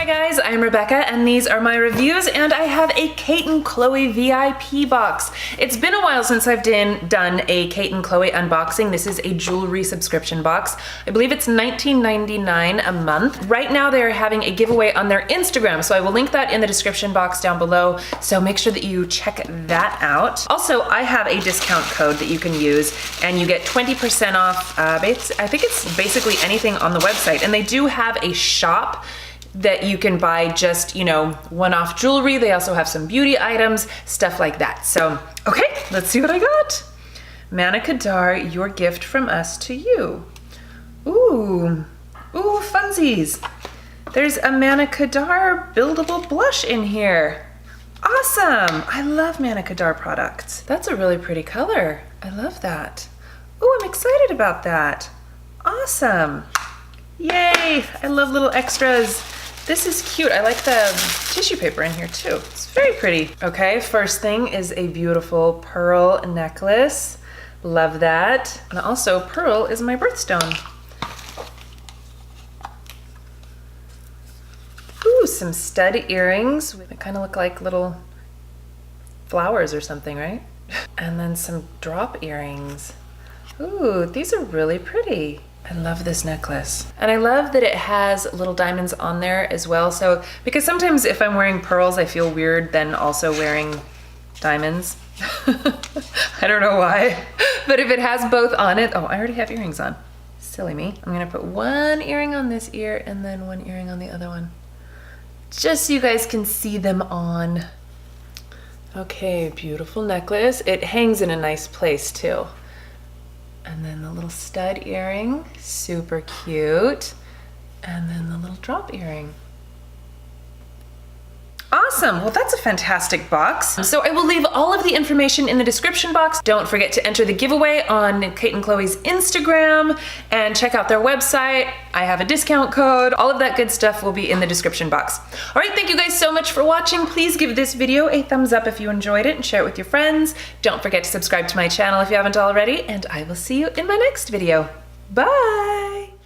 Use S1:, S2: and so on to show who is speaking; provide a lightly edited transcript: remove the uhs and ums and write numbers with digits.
S1: guys, I'm Rebecca and these are my reviews, and I have a Kate and Chloe VIP box. It's been a while since I've done a Kate and Chloe unboxing. This is a jewelry subscription box. I believe it's $19.99 a month. Right now they're having a giveaway on their Instagram, so I will link that in the description box down below, so make sure that you check that out. Also, I have a discount code that you can use and you get 20% off, I think it's basically anything on the website, and they do have a shop that you can buy just, you know, one-off jewelry. They also have some beauty items, stuff like that. So, okay, let's see what I got. Mana Kadar, your gift from us to you. Ooh, funsies. There's a Mana Kadar buildable blush in here. Awesome, I love Mana Kadar products. That's a really pretty color. I love that. Ooh, I'm excited about that. Awesome. Yay, I love little extras. This is cute. I like the tissue paper in here too. It's very pretty. Okay, first thing is a beautiful pearl necklace. Love that. And also, pearl is my birthstone. Ooh, some stud earrings. They kind of look like little flowers or something, right? And then some drop earrings. Ooh, these are really pretty. I love this necklace. And I love that it has little diamonds on there as well. So, because sometimes if I'm wearing pearls, I feel weird then also wearing diamonds. I don't know why. But if it has both on it, oh, I already have earrings on. Silly me. I'm gonna put one earring on this ear and then one earring on the other one, just so you guys can see them on. Okay, beautiful necklace. It hangs in a nice place too. And then the little stud earring, super cute. And then the little drop earring. Awesome, well that's a fantastic box. So I will leave all of the information in the description box. Don't forget to enter the giveaway on Kate and Chloe's Instagram and check out their website. I have a discount code. All of that good stuff will be in the description box. All right, thank you guys so much for watching. Please give this video a thumbs up if you enjoyed it and share it with your friends. Don't forget to subscribe to my channel if you haven't already, and I will see you in my next video. Bye!